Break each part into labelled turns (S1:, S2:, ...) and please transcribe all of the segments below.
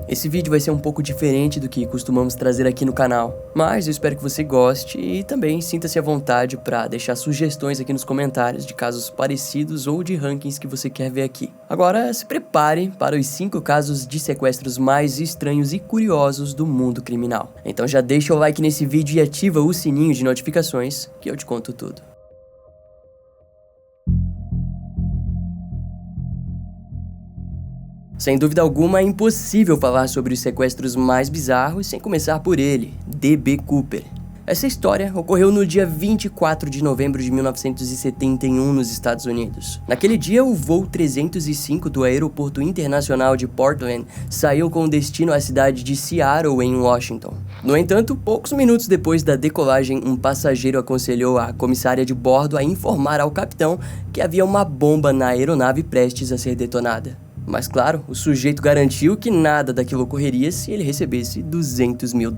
S1: Esse vídeo vai ser um pouco diferente do que costumamos trazer aqui no canal, mas eu espero que você goste e também sinta-se à vontade para deixar sugestões aqui nos comentários de casos parecidos ou de rankings que você quer ver aqui. Agora se prepare para os 5 casos de sequestros mais estranhos e curiosos do mundo criminal. Então já deixa o like nesse vídeo e ativa o sininho de notificações que eu te conto tudo. Sem dúvida alguma, é impossível falar sobre os sequestros mais bizarros sem começar por ele, D.B. Cooper. Essa história ocorreu no dia 24 de novembro de 1971 nos Estados Unidos. Naquele dia, o voo 305 do Aeroporto Internacional de Portland saiu com destino à cidade de Seattle, em Washington. No entanto, poucos minutos depois da decolagem, um passageiro aconselhou a comissária de bordo a informar ao capitão que havia uma bomba na aeronave prestes a ser detonada. Mas claro, o sujeito garantiu que nada daquilo ocorreria se ele recebesse $200 mil.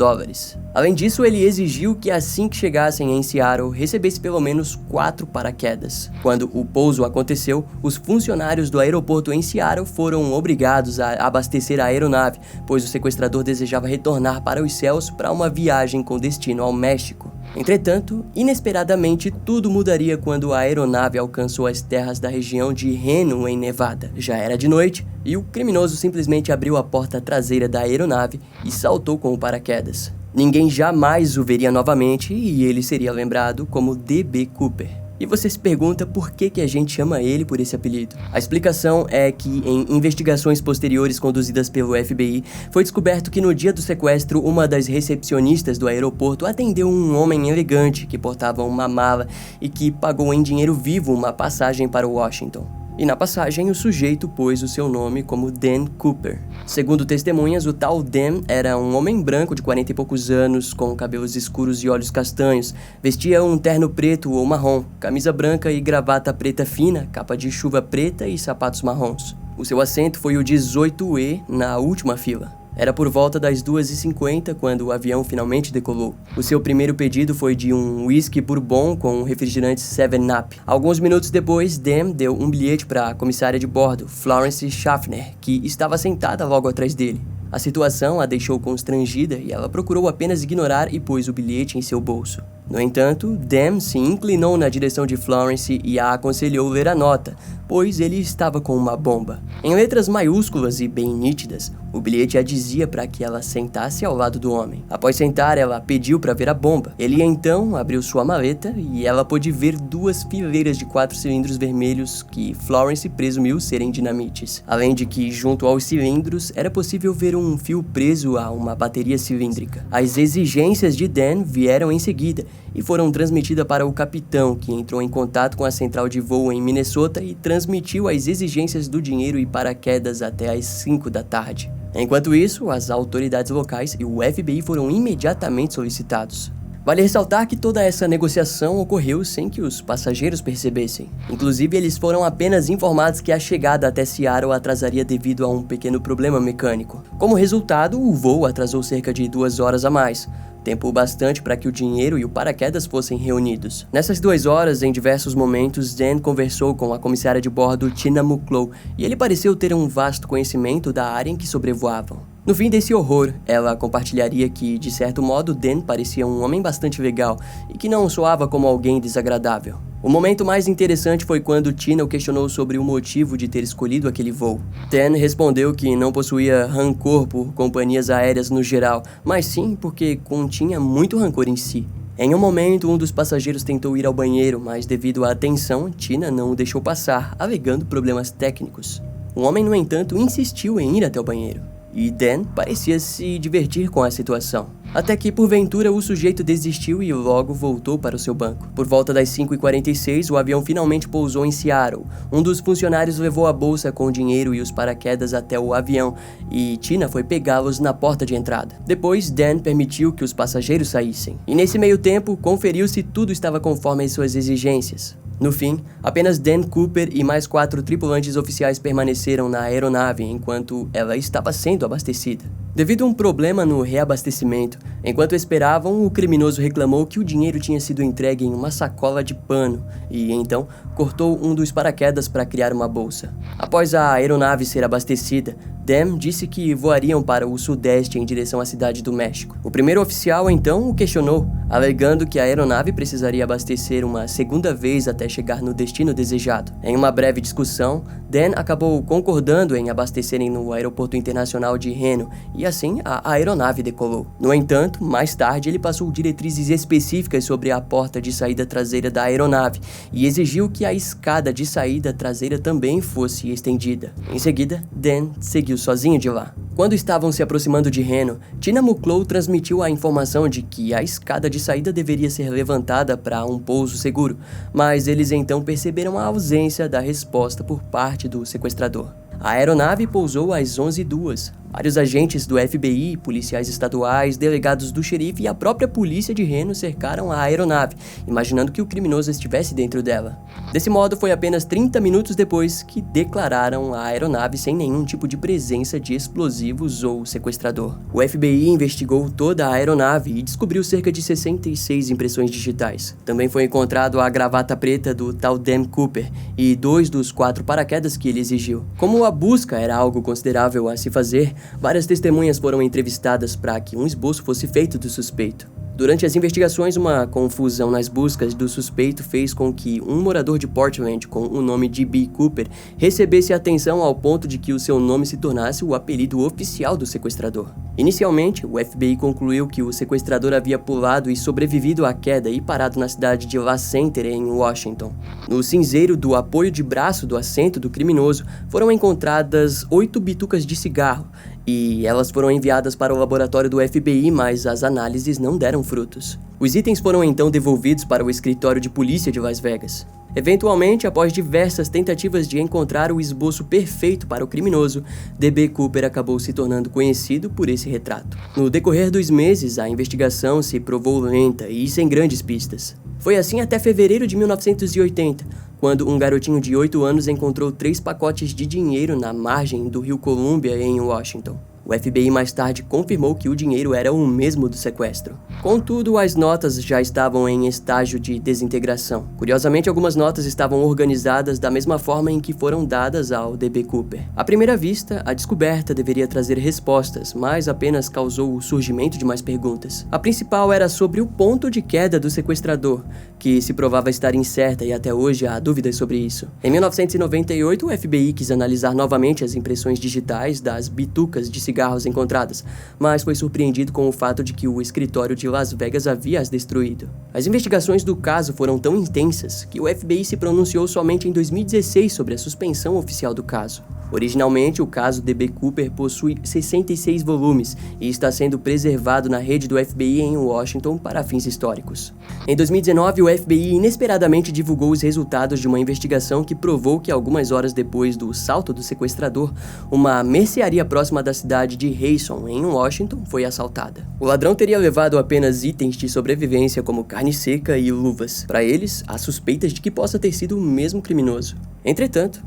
S1: Além disso, ele exigiu que assim que chegassem em Seattle, recebesse pelo menos 4 paraquedas. Quando o pouso aconteceu, os funcionários do aeroporto em Seattle foram obrigados a abastecer a aeronave, pois o sequestrador desejava retornar para os céus para uma viagem com destino ao México. Entretanto, inesperadamente, tudo mudaria quando a aeronave alcançou as terras da região de Reno, em Nevada. Já era de noite e o criminoso simplesmente abriu a porta traseira da aeronave e saltou com o paraquedas. Ninguém jamais o veria novamente e ele seria lembrado como D.B. Cooper. E você se pergunta por que a gente chama ele por esse apelido. A explicação é que, em investigações posteriores conduzidas pelo FBI, foi descoberto que no dia do sequestro, uma das recepcionistas do aeroporto atendeu um homem elegante que portava uma mala e que pagou em dinheiro vivo uma passagem para Washington. E na passagem, o sujeito pôs o seu nome como Dan Cooper. Segundo testemunhas, o tal Dan era um homem branco de 40 e poucos anos, com cabelos escuros e olhos castanhos, vestia um terno preto ou marrom, camisa branca e gravata preta fina, capa de chuva preta e sapatos marrons. O seu assento foi o 18E na última fila. Era por volta das 2h50 quando o avião finalmente decolou. O seu primeiro pedido foi de um whisky bourbon com refrigerante 7-Up. Alguns minutos depois, Dan deu um bilhete para a comissária de bordo, Florence Schaffner, que estava sentada logo atrás dele. A situação a deixou constrangida e ela procurou apenas ignorar e pôs o bilhete em seu bolso. No entanto, Dan se inclinou na direção de Florence e a aconselhou ler a nota, pois ele estava com uma bomba. Em letras maiúsculas e bem nítidas, o bilhete a dizia para que ela sentasse ao lado do homem. Após sentar, ela pediu para ver a bomba. Ele então abriu sua maleta e ela pôde ver 2 fileiras de 4 cilindros vermelhos que Florence presumiu serem dinamites. Além de que, junto aos cilindros, era possível ver um fio preso a uma bateria cilíndrica. As exigências de Dan vieram em seguida e foram transmitidas para o capitão, que entrou em contato com a central de voo em Minnesota e transmitiu as exigências do dinheiro e paraquedas até às 5 da tarde. Enquanto isso, as autoridades locais e o FBI foram imediatamente solicitados. Vale ressaltar que toda essa negociação ocorreu sem que os passageiros percebessem. Inclusive, eles foram apenas informados que a chegada até Seattle atrasaria devido a um pequeno problema mecânico. Como resultado, o voo atrasou cerca de 2 horas a mais. Tempo bastante para que o dinheiro e o paraquedas fossem reunidos. Nessas 2 horas, em diversos momentos, Dan conversou com a comissária de bordo Tina Mucklow e ele pareceu ter um vasto conhecimento da área em que sobrevoavam. No fim desse horror, ela compartilharia que, de certo modo, Dan parecia um homem bastante legal e que não soava como alguém desagradável. O momento mais interessante foi quando Tina o questionou sobre o motivo de ter escolhido aquele voo. Dan respondeu que não possuía rancor por companhias aéreas no geral, mas sim porque continha muito rancor em si. Em um momento, um dos passageiros tentou ir ao banheiro, mas devido à tensão, Tina não o deixou passar, alegando problemas técnicos. O homem, no entanto, insistiu em ir até o banheiro. E Dan parecia se divertir com a situação. Até que, porventura, o sujeito desistiu e logo voltou para o seu banco. Por volta das 5h46, o avião finalmente pousou em Seattle. Um dos funcionários levou a bolsa com o dinheiro e os paraquedas até o avião, e Tina foi pegá-los na porta de entrada. Depois, Dan permitiu que os passageiros saíssem. E nesse meio tempo, conferiu se tudo estava conforme as suas exigências. No fim, apenas Dan Cooper e mais 4 tripulantes oficiais permaneceram na aeronave enquanto ela estava sendo abastecida. Devido a um problema no reabastecimento, enquanto esperavam, o criminoso reclamou que o dinheiro tinha sido entregue em uma sacola de pano e, então, cortou um dos paraquedas para criar uma bolsa. Após a aeronave ser abastecida, Dan disse que voariam para o sudeste em direção à cidade do México. O primeiro oficial, então, o questionou, alegando que a aeronave precisaria abastecer uma segunda vez até chegar no destino desejado. Em uma breve discussão, Dan acabou concordando em abastecerem no aeroporto internacional de Reno, e assim a aeronave decolou. No entanto, mais tarde ele passou diretrizes específicas sobre a porta de saída traseira da aeronave e exigiu que a escada de saída traseira também fosse estendida. Em seguida, Dan seguiu sozinho de lá. Quando estavam se aproximando de Reno, Tina Mucklow transmitiu a informação de que a escada de saída deveria ser levantada para um pouso seguro, mas eles então perceberam a ausência da resposta por parte do sequestrador. A aeronave pousou às 11h02. Vários agentes do FBI, policiais estaduais, delegados do xerife e a própria polícia de Reno cercaram a aeronave, imaginando que o criminoso estivesse dentro dela. Desse modo, foi apenas 30 minutos depois que declararam a aeronave sem nenhum tipo de presença de explosivos ou sequestrador. O FBI investigou toda a aeronave e descobriu cerca de 66 impressões digitais. Também foi encontrado a gravata preta do tal Dan Cooper e 2 dos 4 paraquedas que ele exigiu. Como a busca era algo considerável a se fazer, várias testemunhas foram entrevistadas para que um esboço fosse feito do suspeito. Durante as investigações, uma confusão nas buscas do suspeito fez com que um morador de Portland com o nome de B. Cooper recebesse atenção ao ponto de que o seu nome se tornasse o apelido oficial do sequestrador. Inicialmente, o FBI concluiu que o sequestrador havia pulado e sobrevivido à queda e parado na cidade de La Center, em Washington. No cinzeiro do apoio de braço do assento do criminoso, foram encontradas 8 bitucas de cigarro, e elas foram enviadas para o laboratório do FBI, mas as análises não deram frutos. Os itens foram então devolvidos para o escritório de polícia de Las Vegas. Eventualmente, após diversas tentativas de encontrar o esboço perfeito para o criminoso, D.B. Cooper acabou se tornando conhecido por esse retrato. No decorrer dos meses, a investigação se provou lenta e sem grandes pistas. Foi assim até fevereiro de 1980, quando um garotinho de 8 anos encontrou 3 pacotes de dinheiro na margem do rio Columbia, em Washington. O FBI mais tarde confirmou que o dinheiro era o mesmo do sequestro. Contudo, as notas já estavam em estágio de desintegração. Curiosamente, algumas notas estavam organizadas da mesma forma em que foram dadas ao D.B. Cooper. À primeira vista, a descoberta deveria trazer respostas, mas apenas causou o surgimento de mais perguntas. A principal era sobre o ponto de queda do sequestrador, que se provava estar incerta e até hoje há dúvidas sobre isso. Em 1998, o FBI quis analisar novamente as impressões digitais das bitucas de cigarros encontradas, mas foi surpreendido com o fato de que o escritório de Las Vegas havia as destruído. As investigações do caso foram tão intensas que o FBI se pronunciou somente em 2016 sobre a suspensão oficial do caso. Originalmente, o caso D.B. Cooper possui 66 volumes e está sendo preservado na rede do FBI em Washington para fins históricos. Em 2019, o FBI inesperadamente divulgou os resultados de uma investigação que provou que algumas horas depois do salto do sequestrador, uma mercearia próxima da cidade de Rayson, em Washington, foi assaltada. O ladrão teria levado apenas itens de sobrevivência como carne seca e luvas. Para eles, há suspeitas de que possa ter sido o mesmo criminoso. Entretanto,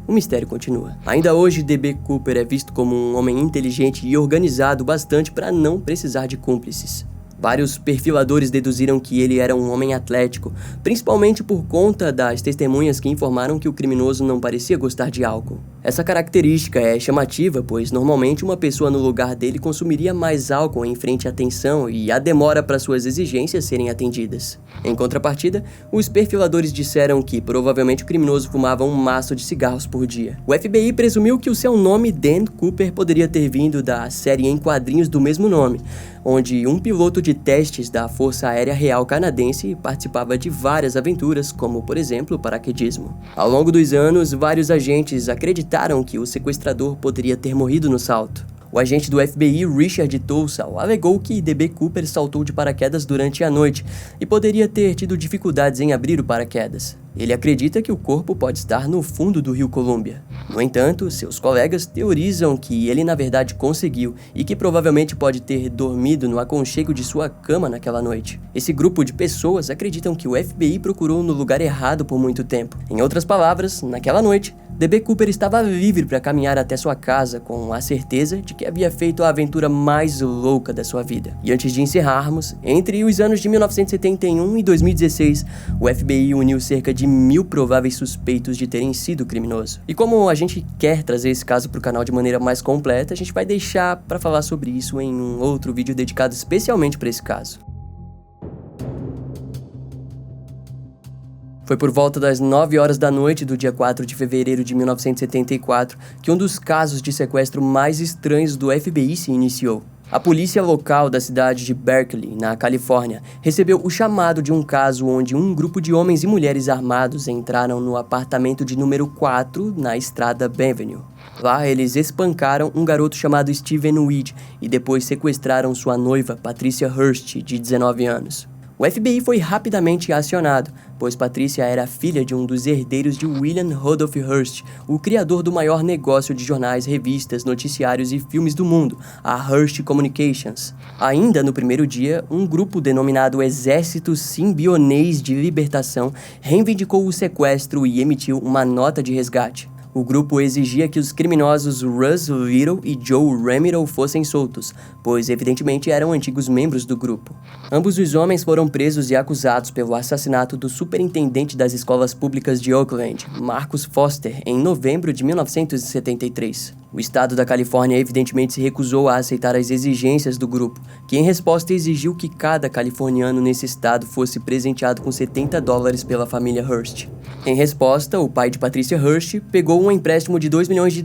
S1: o mistério continua. Ainda hoje, D.B. Cooper é visto como um homem inteligente e organizado bastante para não precisar de cúmplices. Vários perfiladores deduziram que ele era um homem atlético, principalmente por conta das testemunhas que informaram que o criminoso não parecia gostar de álcool. Essa característica é chamativa, pois normalmente uma pessoa no lugar dele consumiria mais álcool em frente à tensão e à demora para suas exigências serem atendidas. Em contrapartida, os perfiladores disseram que provavelmente o criminoso fumava um maço de cigarros por dia. O FBI presumiu que o seu nome, Dan Cooper, poderia ter vindo da série em quadrinhos do mesmo nome, onde um piloto de testes da Força Aérea Real Canadense participava de várias aventuras, como, por exemplo, o paraquedismo. Ao longo dos anos, vários agentes acreditaram que o sequestrador poderia ter morrido no salto. O agente do FBI, Richard Toussaint, alegou que D.B. Cooper saltou de paraquedas durante a noite e poderia ter tido dificuldades em abrir o paraquedas. Ele acredita que o corpo pode estar no fundo do rio Columbia. No entanto, seus colegas teorizam que ele na verdade conseguiu e que provavelmente pode ter dormido no aconchego de sua cama naquela noite. Esse grupo de pessoas acreditam que o FBI procurou no lugar errado por muito tempo. Em outras palavras, naquela noite, D.B. Cooper estava livre para caminhar até sua casa com a certeza de que havia feito a aventura mais louca da sua vida. E antes de encerrarmos, entre os anos de 1971 e 2016, o FBI uniu cerca de 1.000 prováveis suspeitos de terem sido criminoso. E como a gente quer trazer esse caso para o canal de maneira mais completa, a gente vai deixar para falar sobre isso em um outro vídeo dedicado especialmente para esse caso. Foi por volta das 9 horas da noite do dia 4 de fevereiro de 1974 que um dos casos de sequestro mais estranhos do FBI se iniciou. A polícia local da cidade de Berkeley, na Califórnia, recebeu o chamado de um caso onde um grupo de homens e mulheres armados entraram no apartamento de número 4 na estrada Benvenue. Lá, eles espancaram um garoto chamado Steven Weed e depois sequestraram sua noiva, Patricia Hearst, de 19 anos. O FBI foi rapidamente acionado, pois Patricia era filha de um dos herdeiros de William Rudolph Hearst, o criador do maior negócio de jornais, revistas, noticiários e filmes do mundo, a Hearst Communications. Ainda no primeiro dia, um grupo denominado Exército Simbionês de Libertação reivindicou o sequestro e emitiu uma nota de resgate. O grupo exigia que os criminosos Russ Little e Joe Ramiro fossem soltos, pois evidentemente eram antigos membros do grupo. Ambos os homens foram presos e acusados pelo assassinato do superintendente das escolas públicas de Oakland, Marcus Foster, em novembro de 1973. O estado da Califórnia evidentemente se recusou a aceitar as exigências do grupo, que em resposta exigiu que cada californiano nesse estado fosse presenteado com $70 pela família Hearst. Em resposta, o pai de Patricia Hearst pegou um empréstimo de $2 milhões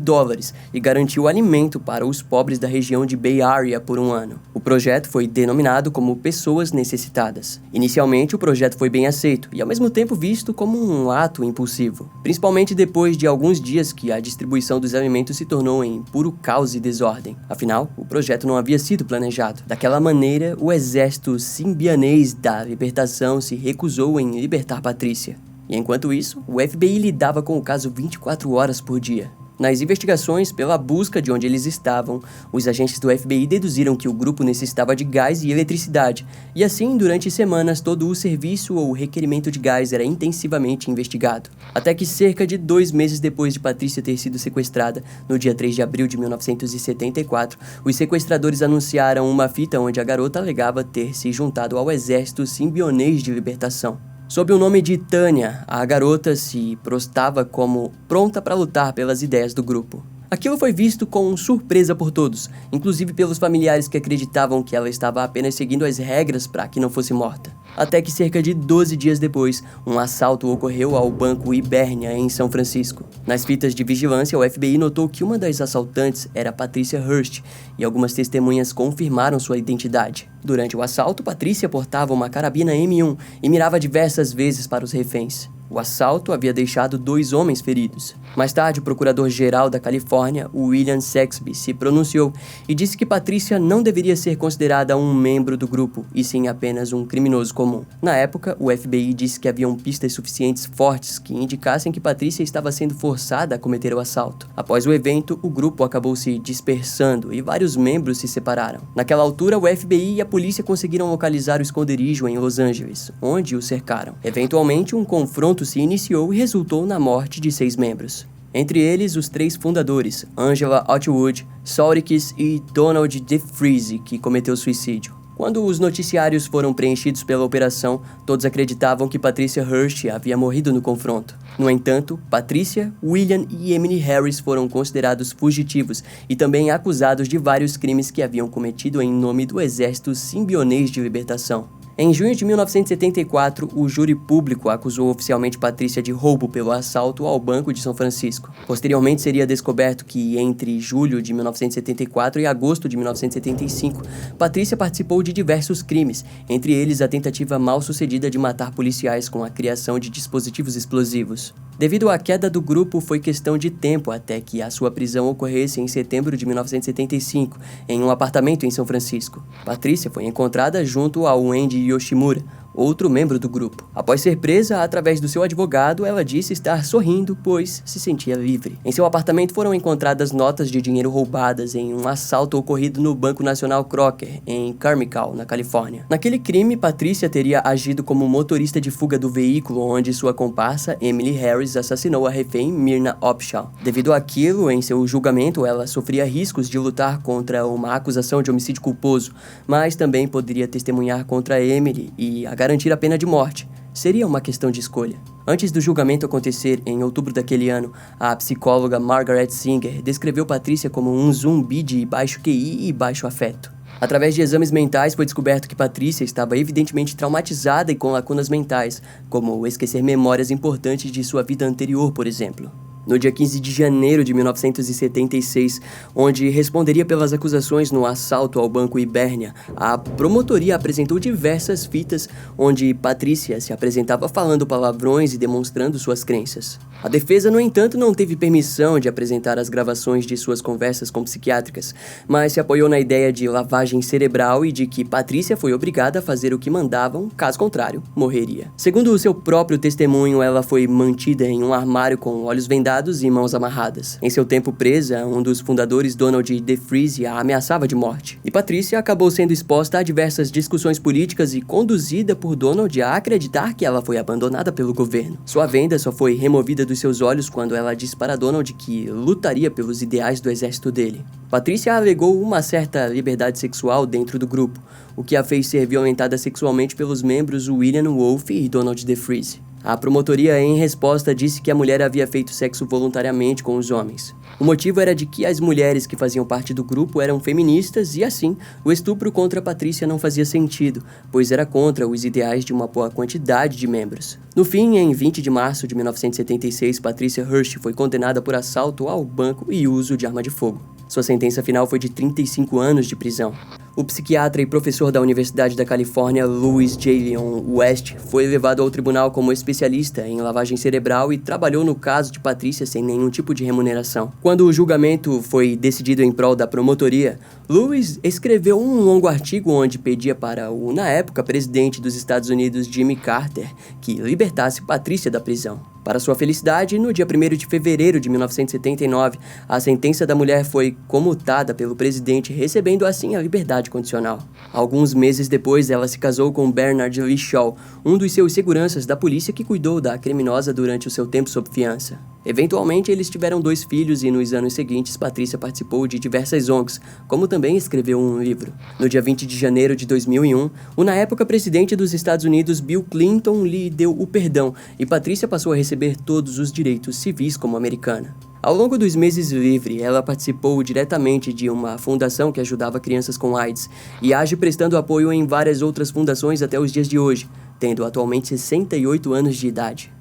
S1: e garantiu alimento para os pobres da região de Bay Area por um ano. O projeto foi denominado como Pessoas Necessitadas. Inicialmente, o projeto foi bem aceito e ao mesmo tempo visto como um ato impulsivo, principalmente depois de alguns dias que a distribuição dos alimentos se tornou em puro caos e desordem. Afinal, o projeto não havia sido planejado. Daquela maneira, o Exército Simbionês da Libertação se recusou em libertar Patricia. E enquanto isso, o FBI lidava com o caso 24 horas por dia. Nas investigações pela busca de onde eles estavam, os agentes do FBI deduziram que o grupo necessitava de gás e eletricidade, e assim, durante semanas, todo o serviço ou requerimento de gás era intensivamente investigado. Até que cerca de 2 meses depois de Patricia ter sido sequestrada, no dia 3 de abril de 1974, os sequestradores anunciaram uma fita onde a garota alegava ter se juntado ao Exército Simbionês de Libertação. Sob o nome de Tânia, a garota se prostava como pronta para lutar pelas ideias do grupo. Aquilo foi visto com surpresa por todos, inclusive pelos familiares que acreditavam que ela estava apenas seguindo as regras para que não fosse morta. Até que cerca de 12 dias depois, um assalto ocorreu ao Banco Hibernia, em São Francisco. Nas fitas de vigilância, o FBI notou que uma das assaltantes era Patricia Hearst, e algumas testemunhas confirmaram sua identidade. Durante o assalto, Patricia portava uma carabina M1 e mirava diversas vezes para os reféns. O assalto havia deixado 2 homens feridos. Mais tarde, o procurador-geral da Califórnia, William Saxby, se pronunciou e disse que Patricia não deveria ser considerada um membro do grupo, e sim apenas um criminoso comum. Na época, o FBI disse que haviam pistas suficientes fortes que indicassem que Patricia estava sendo forçada a cometer o assalto. Após o evento, o grupo acabou se dispersando e vários membros se separaram. Naquela altura, o FBI e a polícia conseguiram localizar o esconderijo em Los Angeles, onde o cercaram. Eventualmente, um confronto se iniciou e resultou na morte de 6 membros. Entre eles, os 3 fundadores, Angela Atwood, Saurikis e Donald DeFreeze, que cometeu suicídio. Quando os noticiários foram preenchidos pela operação, todos acreditavam que Patricia Hearst havia morrido no confronto. No entanto, Patricia, William e Emily Harris foram considerados fugitivos e também acusados de vários crimes que haviam cometido em nome do Exército Simbionês de Libertação. Em junho de 1974, o júri público acusou oficialmente Patricia de roubo pelo assalto ao Banco de São Francisco. Posteriormente, seria descoberto que entre julho de 1974 e agosto de 1975, Patricia participou de diversos crimes, entre eles a tentativa mal-sucedida de matar policiais com a criação de dispositivos explosivos. Devido à queda do grupo, foi questão de tempo até que a sua prisão ocorresse em setembro de 1975, em um apartamento em São Francisco. Patricia foi encontrada junto ao Wendy Yoshimura, outro membro do grupo. Após ser presa, através do seu advogado, ela disse estar sorrindo, pois se sentia livre. Em seu apartamento foram encontradas notas de dinheiro roubadas em um assalto ocorrido no Banco Nacional Crocker, em Carmichael, na Califórnia. Naquele crime, Patrícia teria agido como motorista de fuga do veículo onde sua comparsa, Emily Harris, assassinou a refém Myrna Opshaw. Devido àquilo, em seu julgamento, ela sofria riscos de lutar contra uma acusação de homicídio culposo, mas também poderia testemunhar contra Emily e a garantir a pena de morte. Seria uma questão de escolha. Antes do julgamento acontecer, em outubro daquele ano, a psicóloga Margaret Singer descreveu Patrícia como um zumbi de baixo QI e baixo afeto. Através de exames mentais, foi descoberto que Patrícia estava evidentemente traumatizada e com lacunas mentais, como esquecer memórias importantes de sua vida anterior, por exemplo. No dia 15 de janeiro de 1976, onde responderia pelas acusações no assalto ao Banco Hibernia, a promotoria apresentou diversas fitas onde Patrícia se apresentava falando palavrões e demonstrando suas crenças. A defesa, no entanto, não teve permissão de apresentar as gravações de suas conversas com psiquiátricas, mas se apoiou na ideia de lavagem cerebral e de que Patrícia foi obrigada a fazer o que mandavam, caso contrário, morreria. Segundo o seu próprio testemunho, ela foi mantida em um armário com olhos vendados e mãos amarradas. Em seu tempo presa, um dos fundadores, Donald DeFreeze, a ameaçava de morte. E Patrícia acabou sendo exposta a diversas discussões políticas e conduzida por Donald a acreditar que ela foi abandonada pelo governo. Sua venda só foi removida dos seus olhos quando ela disse para Donald que lutaria pelos ideais do exército dele. Patrícia alegou uma certa liberdade sexual dentro do grupo, o que a fez ser violentada sexualmente pelos membros William Wolfe e Donald DeFreeze. A promotoria, em resposta, disse que a mulher havia feito sexo voluntariamente com os homens. O motivo era de que as mulheres que faziam parte do grupo eram feministas e, assim, o estupro contra Patrícia não fazia sentido, pois era contra os ideais de uma boa quantidade de membros. No fim, em 20 de março de 1976, Patricia Hearst foi condenada por assalto ao banco e uso de arma de fogo. Sua sentença final foi de 35 anos de prisão. O psiquiatra e professor da Universidade da Califórnia, Louis J. Leon West, foi levado ao tribunal como especialista em lavagem cerebral e trabalhou no caso de Patrícia sem nenhum tipo de remuneração. Quando o julgamento foi decidido em prol da promotoria, Louis escreveu um longo artigo onde pedia para o, na época, presidente dos Estados Unidos, Jimmy Carter, que libertasse Patrícia da prisão. Para sua felicidade, no dia 1º de fevereiro de 1979, a sentença da mulher foi comutada pelo presidente, recebendo assim a liberdade condicional. Alguns meses depois, ela se casou com Bernard Lee Shaw, um dos seus seguranças da polícia que cuidou da criminosa durante o seu tempo sob fiança. Eventualmente, eles tiveram 2 filhos e nos anos seguintes, Patrícia participou de diversas ONGs, como também escreveu um livro. No dia 20 de janeiro de 2001, o na época presidente dos Estados Unidos, Bill Clinton, lhe deu o perdão e Patrícia passou a receber todos os direitos civis como americana. Ao longo dos meses livres, ela participou diretamente de uma fundação que ajudava crianças com AIDS e age prestando apoio em várias outras fundações até os dias de hoje, tendo atualmente 68 anos de idade.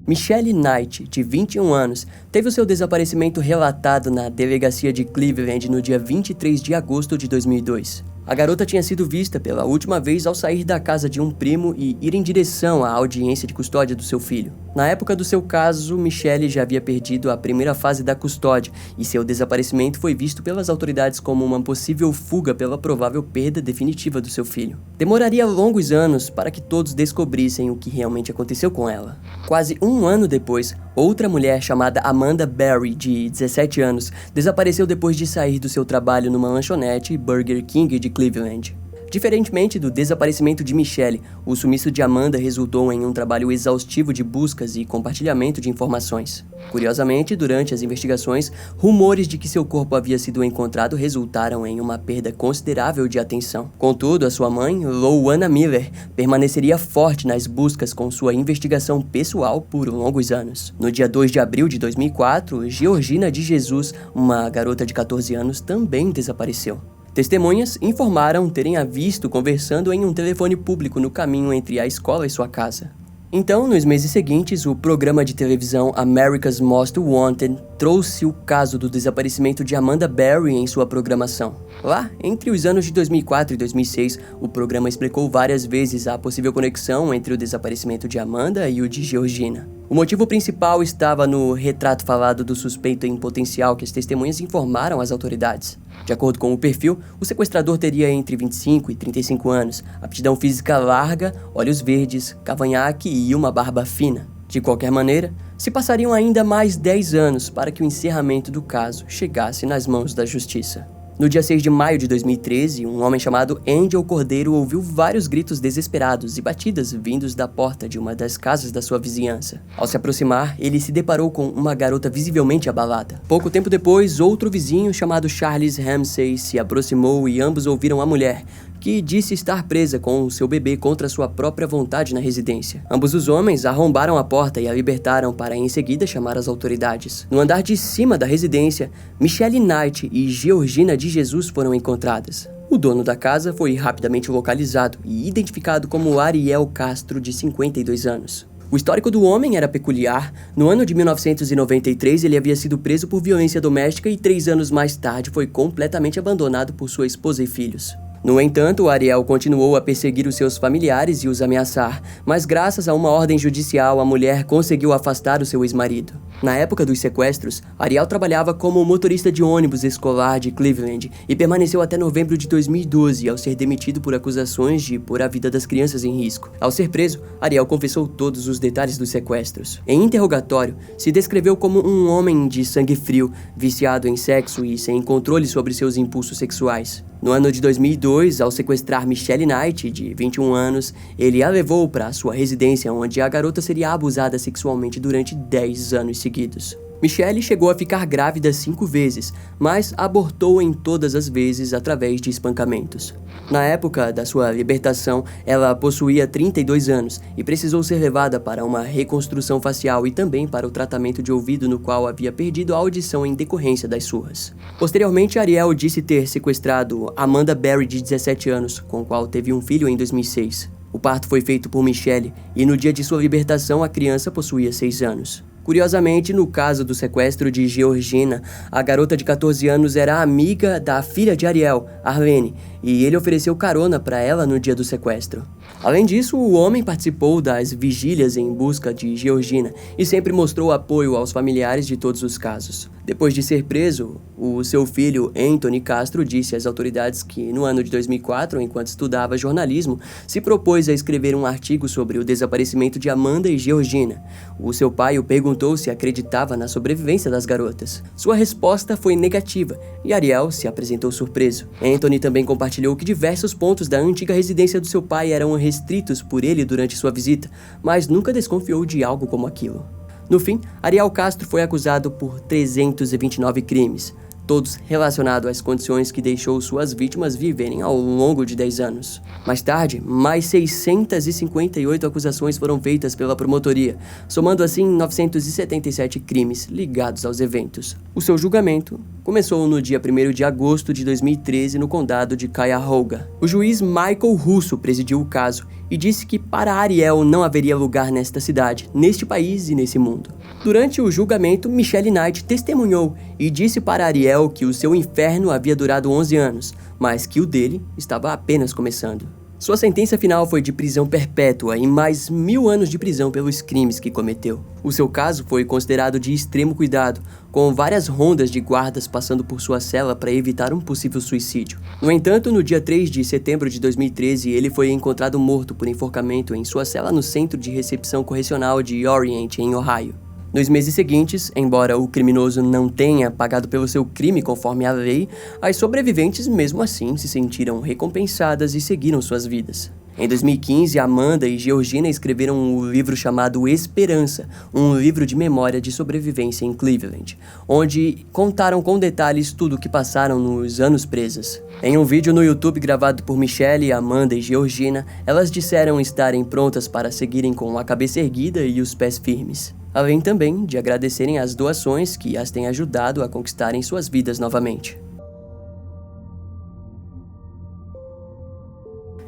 S1: Michelle Knight, de 21 anos, teve o seu desaparecimento relatado na delegacia de Cleveland no dia 23 de agosto de 2002. A garota tinha sido vista pela última vez ao sair da casa de um primo e ir em direção à audiência de custódia do seu filho. Na época do seu caso, Michelle já havia perdido a primeira fase da custódia e seu desaparecimento foi visto pelas autoridades como uma possível fuga pela provável perda definitiva do seu filho. Demoraria longos anos para que todos descobrissem o que realmente aconteceu com ela. Quase um ano depois, outra mulher chamada Amanda Berry, de 17 anos, desapareceu depois de sair do seu trabalho numa lanchonete Burger King de Cleveland. Diferentemente do desaparecimento de Michelle, o sumiço de Amanda resultou em um trabalho exaustivo de buscas e compartilhamento de informações. Curiosamente, durante as investigações, rumores de que seu corpo havia sido encontrado resultaram em uma perda considerável de atenção. Contudo, a sua mãe, Louanna Miller, permaneceria forte nas buscas com sua investigação pessoal por longos anos. No dia 2 de abril de 2004, Georgina de Jesus, uma garota de 14 anos, também desapareceu. Testemunhas informaram terem a visto conversando em um telefone público no caminho entre a escola e sua casa. Então, nos meses seguintes, o programa de televisão America's Most Wanted trouxe o caso do desaparecimento de Amanda Berry em sua programação. Lá, entre os anos de 2004 e 2006, o programa explicou várias vezes a possível conexão entre o desaparecimento de Amanda e o de Georgina. O motivo principal estava no retrato falado do suspeito em potencial que as testemunhas informaram às autoridades. De acordo com o perfil, o sequestrador teria entre 25 e 35 anos, aptidão física larga, olhos verdes, cavanhaque e uma barba fina. De qualquer maneira, se passariam ainda mais 10 anos para que o encerramento do caso chegasse nas mãos da justiça. No dia 6 de maio de 2013, um homem chamado Angel Cordeiro ouviu vários gritos desesperados e batidas vindos da porta de uma das casas da sua vizinhança. Ao se aproximar, ele se deparou com uma garota visivelmente abalada. Pouco tempo depois, outro vizinho chamado Charles Ramsey se aproximou e ambos ouviram a mulher, que disse estar presa com o seu bebê contra sua própria vontade na residência. Ambos os homens arrombaram a porta e a libertaram para em seguida chamar as autoridades. No andar de cima da residência, Michelle Knight e Georgina de Jesus foram encontradas. O dono da casa foi rapidamente localizado e identificado como Ariel Castro, de 52 anos. O histórico do homem era peculiar. No ano de 1993, ele havia sido preso por violência doméstica e 3 anos mais tarde foi completamente abandonado por sua esposa e filhos. No entanto, Ariel continuou a perseguir os seus familiares e os ameaçar, mas graças a uma ordem judicial, a mulher conseguiu afastar o seu ex-marido. Na época dos sequestros, Ariel trabalhava como motorista de ônibus escolar de Cleveland e permaneceu até novembro de 2012, ao ser demitido por acusações de pôr a vida das crianças em risco. Ao ser preso, Ariel confessou todos os detalhes dos sequestros. Em interrogatório, se descreveu como um homem de sangue frio, viciado em sexo e sem controle sobre seus impulsos sexuais. No ano de 2002, ao sequestrar Michelle Knight, de 21 anos, ele a levou para sua residência, onde a garota seria abusada sexualmente durante 10 anos seguidos. Michelle chegou a ficar grávida 5 vezes, mas abortou em todas as vezes através de espancamentos. Na época da sua libertação, ela possuía 32 anos e precisou ser levada para uma reconstrução facial e também para o tratamento de ouvido, no qual havia perdido a audição em decorrência das surras. Posteriormente, Ariel disse ter sequestrado Amanda Berry, de 17 anos, com a qual teve um filho em 2006. O parto foi feito por Michelle e no dia de sua libertação a criança possuía 6 anos. Curiosamente, no caso do sequestro de Georgina, a garota de 14 anos era amiga da filha de Ariel, Arlene, e ele ofereceu carona para ela no dia do sequestro. Além disso, o homem participou das vigílias em busca de Georgina e sempre mostrou apoio aos familiares de todos os casos. Depois de ser preso, o seu filho Anthony Castro disse às autoridades que, no ano de 2004, enquanto estudava jornalismo, se propôs a escrever um artigo sobre o desaparecimento de Amanda e Georgina. O seu pai o perguntou se acreditava na sobrevivência das garotas. Sua resposta foi negativa e Ariel se apresentou surpreso. Anthony também compartilhou que diversos pontos da antiga residência do seu pai eram restritos por ele durante sua visita, mas nunca desconfiou de algo como aquilo. No fim, Ariel Castro foi acusado por 329 crimes, todos relacionados às condições que deixou suas vítimas viverem ao longo de 10 anos. Mais tarde, mais 658 acusações foram feitas pela promotoria, somando assim 977 crimes ligados aos eventos. O seu julgamento começou no dia 1º de agosto de 2013 no condado de Cuyahoga. O juiz Michael Russo presidiu o caso e disse que para Ariel não haveria lugar nesta cidade, neste país e nesse mundo. Durante o julgamento, Michelle Knight testemunhou e disse para Ariel que o seu inferno havia durado 11 anos, mas que o dele estava apenas começando. Sua sentença final foi de prisão perpétua e mais 1000 anos de prisão pelos crimes que cometeu. O seu caso foi considerado de extremo cuidado, com várias rondas de guardas passando por sua cela para evitar um possível suicídio. No entanto, no dia 3 de setembro de 2013, ele foi encontrado morto por enforcamento em sua cela no Centro de Recepção Correcional de Orient, em Ohio. Nos meses seguintes, embora o criminoso não tenha pagado pelo seu crime conforme a lei, as sobreviventes mesmo assim se sentiram recompensadas e seguiram suas vidas. Em 2015, Amanda e Georgina escreveram um livro chamado Esperança, um livro de memória de sobrevivência em Cleveland, onde contaram com detalhes tudo o que passaram nos anos presas. Em um vídeo no YouTube gravado por Michelle, Amanda e Georgina, elas disseram estarem prontas para seguirem com a cabeça erguida e os pés firmes, além também de agradecerem as doações que as têm ajudado a conquistarem suas vidas novamente.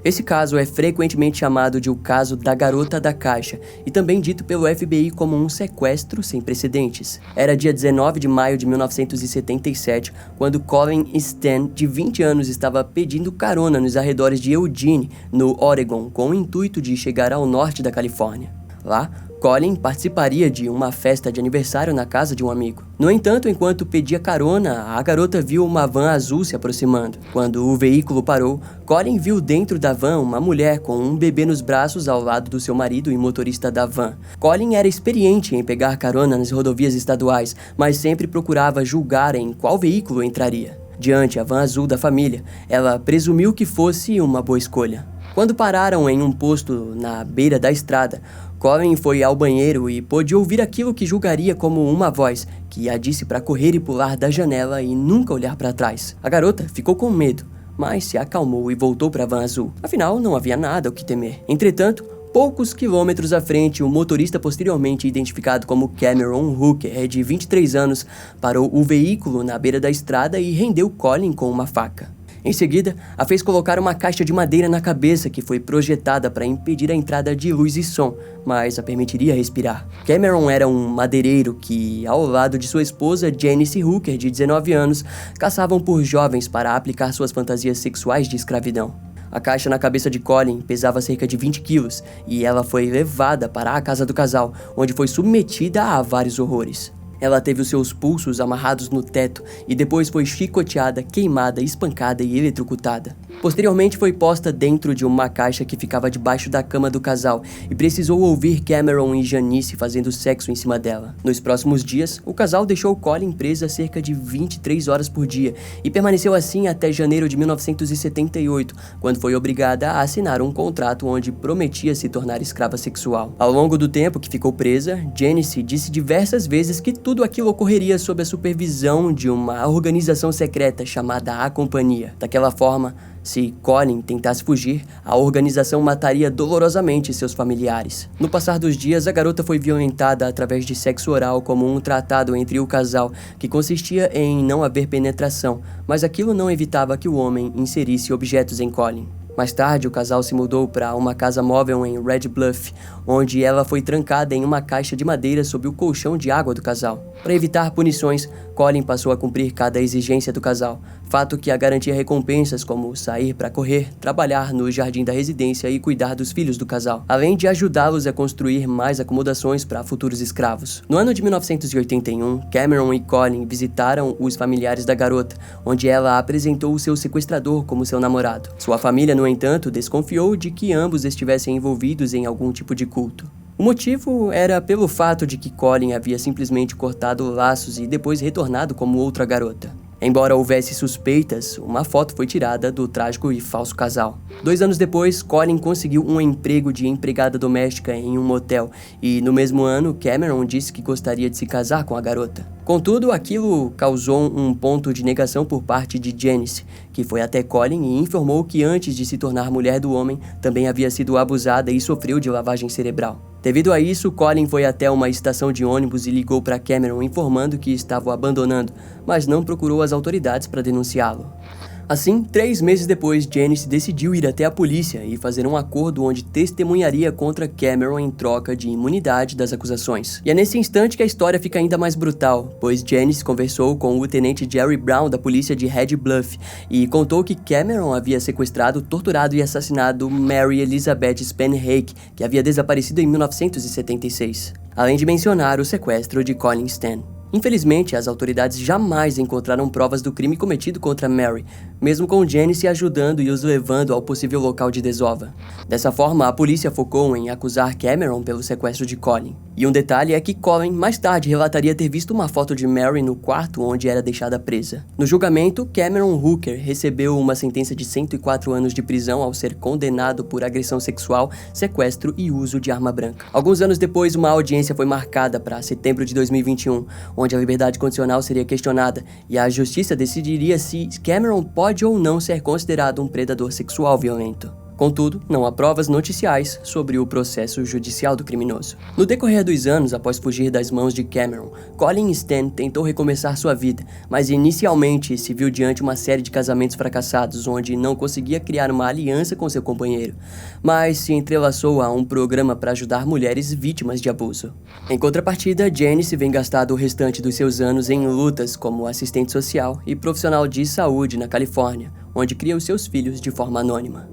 S1: Esse caso é frequentemente chamado de o caso da Garota da Caixa e também dito pelo FBI como um sequestro sem precedentes. Era dia 19 de maio de 1977, quando Colin Stan, de 20 anos, estava pedindo carona nos arredores de Eugene, no Oregon, com o intuito de chegar ao norte da Califórnia. Lá, Colin participaria de uma festa de aniversário na casa de um amigo. No entanto, enquanto pedia carona, a garota viu uma van azul se aproximando. Quando o veículo parou, Colin viu dentro da van uma mulher com um bebê nos braços ao lado do seu marido e motorista da van. Colin era experiente em pegar carona nas rodovias estaduais, mas sempre procurava julgar em qual veículo entraria. Diante a van azul da família, ela presumiu que fosse uma boa escolha. Quando pararam em um posto na beira da estrada, Colin foi ao banheiro e pôde ouvir aquilo que julgaria como uma voz, que a disse para correr e pular da janela e nunca olhar para trás. A garota ficou com medo, mas se acalmou e voltou para a van azul. Afinal, não havia nada o que temer. Entretanto, poucos quilômetros à frente, o motorista posteriormente identificado como Cameron Hooker, de 23 anos, parou o veículo na beira da estrada e rendeu Colin com uma faca. Em seguida, a fez colocar uma caixa de madeira na cabeça que foi projetada para impedir a entrada de luz e som, mas a permitiria respirar. Cameron era um madeireiro que, ao lado de sua esposa Janice Hooker, de 19 anos, caçavam por jovens para aplicar suas fantasias sexuais de escravidão. A caixa na cabeça de Colin pesava cerca de 20 quilos e ela foi levada para a casa do casal, onde foi submetida a vários horrores. Ela teve os seus pulsos amarrados no teto e depois foi chicoteada, queimada, espancada e eletrocutada. Posteriormente foi posta dentro de uma caixa que ficava debaixo da cama do casal e precisou ouvir Cameron e Janice fazendo sexo em cima dela. Nos próximos dias, o casal deixou Colin presa cerca de 23 horas por dia e permaneceu assim até janeiro de 1978, quando foi obrigada a assinar um contrato onde prometia se tornar escrava sexual. Ao longo do tempo que ficou presa, Janice disse diversas vezes que tudo aquilo ocorreria sob a supervisão de uma organização secreta chamada A Companhia. Daquela forma, se Colin tentasse fugir, a organização mataria dolorosamente seus familiares. No passar dos dias, a garota foi violentada através de sexo oral como um tratado entre o casal, que consistia em não haver penetração, mas aquilo não evitava que o homem inserisse objetos em Colin. Mais tarde, o casal se mudou para uma casa móvel em Red Bluff, onde ela foi trancada em uma caixa de madeira sob o colchão de água do casal. Para evitar punições, Colin passou a cumprir cada exigência do casal, fato que a garantia recompensas como sair para correr, trabalhar no jardim da residência e cuidar dos filhos do casal, além de ajudá-los a construir mais acomodações para futuros escravos. No ano de 1981, Cameron e Colin visitaram os familiares da garota, onde ela apresentou o seu sequestrador como seu namorado. Sua família, no entanto, desconfiou de que ambos estivessem envolvidos em algum tipo de culto. O motivo era pelo fato de que Colin havia simplesmente cortado laços e depois retornado como outra garota. Embora houvesse suspeitas, uma foto foi tirada do trágico e falso casal. 2 anos depois, Colin conseguiu um emprego de empregada doméstica em um motel e, no mesmo ano, Cameron disse que gostaria de se casar com a garota. Contudo, aquilo causou um ponto de negação por parte de Janice, que foi até Colin e informou que antes de se tornar mulher do homem, também havia sido abusada e sofreu de lavagem cerebral. Devido a isso, Colin foi até uma estação de ônibus e ligou para Cameron informando que estava o abandonando, mas não procurou as autoridades para denunciá-lo. Assim, 3 meses depois, Janice decidiu ir até a polícia e fazer um acordo onde testemunharia contra Cameron em troca de imunidade das acusações. E é nesse instante que a história fica ainda mais brutal, pois Janice conversou com o tenente Jerry Brown da polícia de Red Bluff e contou que Cameron havia sequestrado, torturado e assassinado Mary Elizabeth Spanhake, que havia desaparecido em 1976, além de mencionar o sequestro de Colin Stan. Infelizmente, as autoridades jamais encontraram provas do crime cometido contra Mary, mesmo com Janice ajudando e os levando ao possível local de desova. Dessa forma, a polícia focou em acusar Cameron pelo sequestro de Colin. E um detalhe é que Colin mais tarde relataria ter visto uma foto de Mary no quarto onde era deixada presa. No julgamento, Cameron Hooker recebeu uma sentença de 104 anos de prisão ao ser condenado por agressão sexual, sequestro e uso de arma branca. Alguns anos depois, uma audiência foi marcada para setembro de 2021, onde a liberdade condicional seria questionada e a justiça decidiria se Cameron pode ou não ser considerado um predador sexual violento. Contudo, não há provas noticiais sobre o processo judicial do criminoso. No decorrer dos anos após fugir das mãos de Cameron, Colin Stan tentou recomeçar sua vida, mas inicialmente se viu diante uma série de casamentos fracassados, onde não conseguia criar uma aliança com seu companheiro, mas se entrelaçou a um programa para ajudar mulheres vítimas de abuso. Em contrapartida, Janice vem gastado o restante dos seus anos em lutas como assistente social e profissional de saúde na Califórnia, onde cria os seus filhos de forma anônima.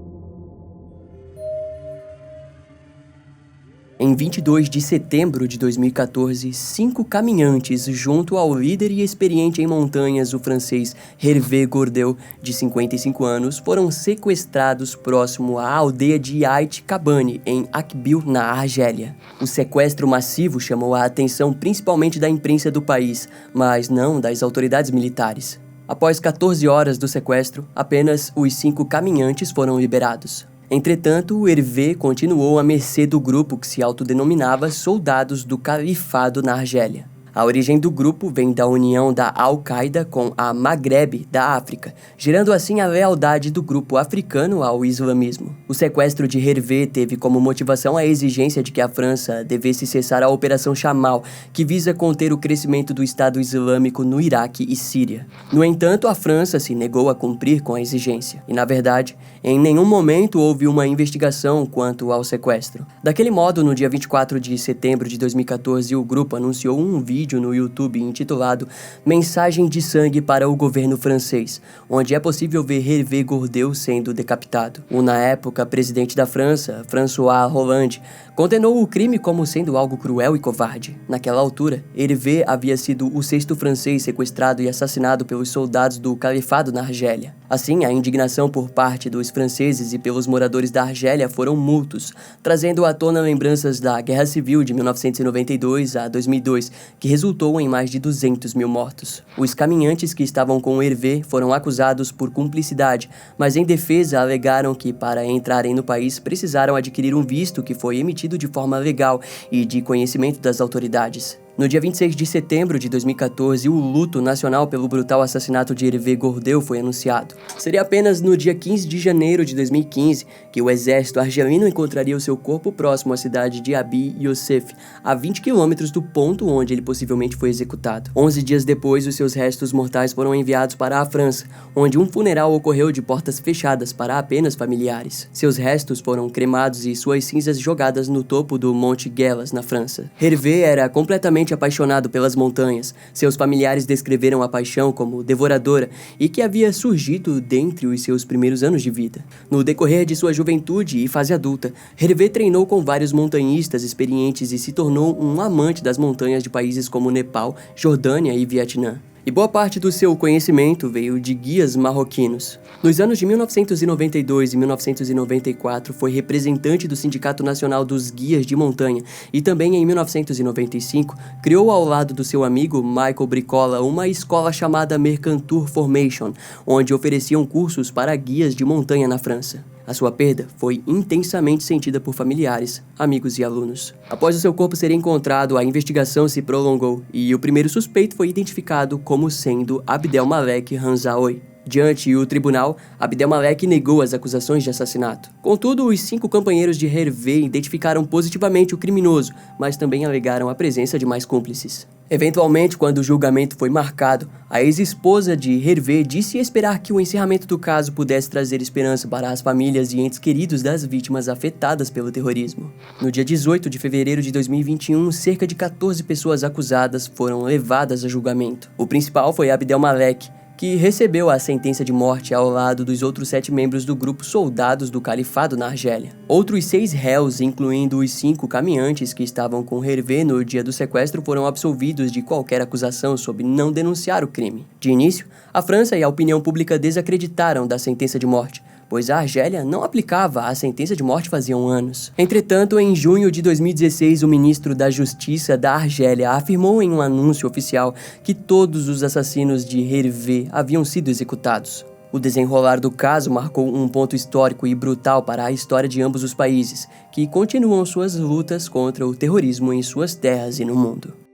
S1: Em 22 de setembro de 2014, 5 caminhantes, junto ao líder e experiente em montanhas, o francês Hervé Gourdel, de 55 anos, foram sequestrados próximo à aldeia de Ait Kabane, em Akbil, na Argélia. O sequestro massivo chamou a atenção principalmente da imprensa do país, mas não das autoridades militares. Após 14 horas do sequestro, apenas os 5 caminhantes foram liberados. Entretanto, Hervé continuou à mercê do grupo que se autodenominava Soldados do Califado na Argélia. A origem do grupo vem da união da Al-Qaeda com a Maghreb da África, gerando assim a lealdade do grupo africano ao islamismo. O sequestro de Hervé teve como motivação a exigência de que a França devesse cessar a Operação Chamal, que visa conter o crescimento do Estado Islâmico no Iraque e Síria. No entanto, a França se negou a cumprir com a exigência, e na verdade, em nenhum momento houve uma investigação quanto ao sequestro. Daquele modo, no dia 24 de setembro de 2014, o grupo anunciou um vídeo no YouTube intitulado Mensagem de Sangue para o Governo Francês, onde é possível ver Hervé Gourdel sendo decapitado. O, na época, presidente da França, François Hollande, condenou o crime como sendo algo cruel e covarde. Naquela altura, Hervé havia sido o 6º francês sequestrado e assassinado pelos soldados do Califado na Argélia. Assim, a indignação por parte dos franceses e pelos moradores da Argélia foram mútuos, trazendo à tona lembranças da Guerra Civil de 1992 a 2002, que resultou em mais de 200 mil mortos. Os caminhantes que estavam com Hervé foram acusados por cumplicidade, mas em defesa alegaram que para entrarem no país precisaram adquirir um visto que foi emitido de forma legal e de conhecimento das autoridades. No dia 26 de setembro de 2014, o luto nacional pelo brutal assassinato de Hervé Gourdel foi anunciado. Seria apenas no dia 15 de janeiro de 2015 que o exército argelino encontraria o seu corpo próximo à cidade de Abi Youssef, a 20 quilômetros do ponto onde ele possivelmente foi executado. 11 dias depois, os seus restos mortais foram enviados para a França, onde um funeral ocorreu de portas fechadas para apenas familiares. Seus restos foram cremados e suas cinzas jogadas no topo do Monte Gelas, na França. Hervé era completamente apaixonado pelas montanhas. Seus familiares descreveram a paixão como devoradora e que havia surgido dentre os seus primeiros anos de vida. No decorrer de sua juventude e fase adulta, Hervé treinou com vários montanhistas experientes e se tornou um amante das montanhas de países como Nepal, Jordânia e Vietnã. E boa parte do seu conhecimento veio de guias marroquinos. Nos anos de 1992 e 1994, foi representante do Sindicato Nacional dos Guias de Montanha e também em 1995 criou ao lado do seu amigo Michael Bricola uma escola chamada Mercantour Formation, onde ofereciam cursos para guias de montanha na França. A sua perda foi intensamente sentida por familiares, amigos e alunos. Após o seu corpo ser encontrado, a investigação se prolongou e o primeiro suspeito foi identificado como sendo Abdelmalek Hanzaoui. Diante o tribunal, Abdelmalek negou as acusações de assassinato. Contudo, os 5 companheiros de Hervé identificaram positivamente o criminoso, mas também alegaram a presença de mais cúmplices. Eventualmente, quando o julgamento foi marcado, a ex-esposa de Hervé disse esperar que o encerramento do caso pudesse trazer esperança para as famílias e entes queridos das vítimas afetadas pelo terrorismo. No dia 18 de fevereiro de 2021, cerca de 14 pessoas acusadas foram levadas a julgamento. O principal foi Abdelmalek, que recebeu a sentença de morte ao lado dos outros 7 membros do grupo Soldados do Califado na Argélia. Outros 6 réus, incluindo os 5 caminhantes que estavam com Hervé no dia do sequestro, foram absolvidos de qualquer acusação sobre não denunciar o crime. De início, a França e a opinião pública desacreditaram da sentença de morte, pois a Argélia não aplicava a sentença de morte faziam anos. Entretanto, em junho de 2016, o ministro da Justiça da Argélia afirmou em um anúncio oficial que todos os assassinos de Hervé haviam sido executados. O desenrolar do caso marcou um ponto histórico e brutal para a história de ambos os países, que continuam suas lutas contra o terrorismo em suas terras e no mundo.